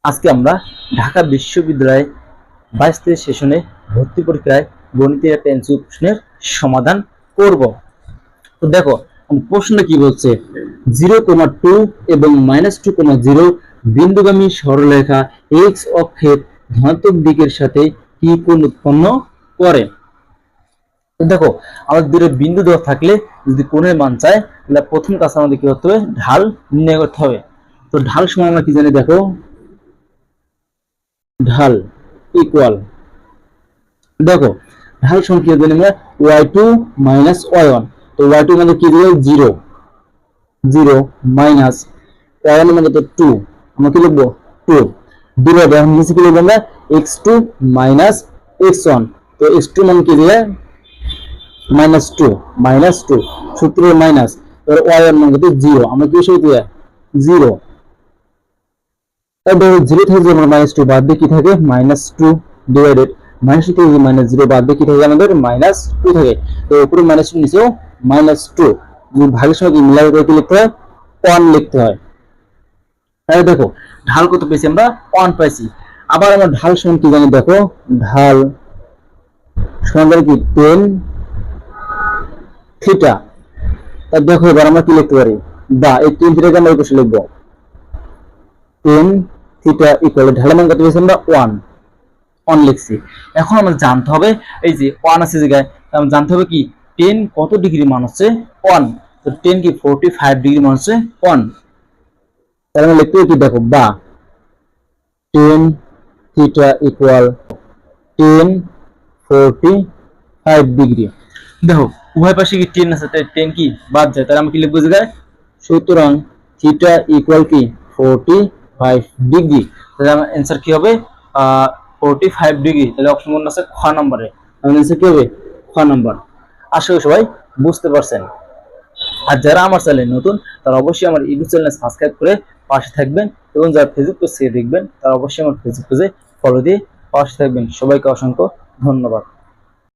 আজকে আমরা ঢাকা বিশ্ববিদ্যালয়ে 22 সেশনে ভর্তি পরীক্ষায় গণিতের একটা এমসিকিউ প্রশ্নের সমাধান করব। তো দেখো প্রশ্নটা কি বলছে, 0,2 এবং -2,0 বিন্দুগামী সরলরেখা এক্স অক্ষের ধনাত্মক দিকের সাথে কি কোণ উৎপন্ন করে। তো দেখো আমাদের দুটো বিন্দু দেওয়া থাকলে যদি কোণের মান চায় তাহলে প্রথম কাজ আমাদের কি করতে হবে, ঢাল নির্ণয় করতে হবে। তো ঢাল সমান আমরা কি জানি, দেখো ঢাল ইকুয়াল, দেখো ঢাল সমান কি জানি আমরা y2 y1। তো y2 মানে কি দিলে 0 0 মাইনাস y1 মানে তো 2, আমরা কি লিখবো 2 দিলে এখন নিচে কি লিখবো আমরা x2 x1। তো x2 মানে কি দিলে -2 সূত্রের মাইনাস, এর y1 মানে তো 0, আমরা কি সেই দিয়ে 0। তারপর 0 থেকে যদি আমরা -2 বাদ দিয়ে কি থাকে -2 ডিভাইডেড -2 থেকে -0 বাদ দিয়ে কি থাকে আমাদের -2 থাকে। তো উপরে -2 নিচেও -2, যদি ভাগের সঙ্গে কি মিলাই করে কি লিখতে হয় 1 লিখতে হয়। তাহলে দেখো ঢাল কত পেয়েছি আমরা 1 পাইছি। আবার আমরা ঢাল সমান কি জানি, দেখো ঢাল সমান কি 10 থিটা। তাহলে দেখো এবার আমরা কি লিখতে পারি, বা এই 10 থিটাকে আমরা এই পাশে লিখবো 10 থিটা ইকুয়াল ঢালের মান কত পেয়েছি আমরা 1 লিখছি। এখন আমাদের জানতে হবে এই যে 1 আছে জায়গায়, আমরা জানতে হবে কি 10 কত ডিগ্রি মান হচ্ছে 1। তো 10 কি 45 ডিগ্রি মান হচ্ছে 1। তাহলে আমরা লিখতে কি, দেখো বা 10 থিটা ইকুয়াল 10 45 ডিগ্রি। দেখো উভয় পাশে কি 10 আছে, তাই 10 কি বাদ যায়, তাহলে আমরা কি লিখবো জায়গায়, সুতরাং থিটা ইকুয়াল কি 45 ডিগ্রি। তাহলে আমার অ্যান্সার কি হবে 45 ডিগ্রি। তাহলে অপশন কোন আছে, খ নম্বরে। আমার অ্যান্সার কি হবে, খ নম্বর। আশা করি সবাই বুঝতে পারছেন। আর যারা আমার চ্যানেলে নতুন তারা অবশ্যই আমার ইউটিউব চ্যানেল সাবস্ক্রাইব করে পাশে থাকবেন, এবং যারা ফেসবুক পেজ থেকে দেখবেন তারা অবশ্যই আমার ফেসবুক পেজে ফলো দিয়ে পাশে থাকবেন। সবাইকে অসংখ্য ধন্যবাদ।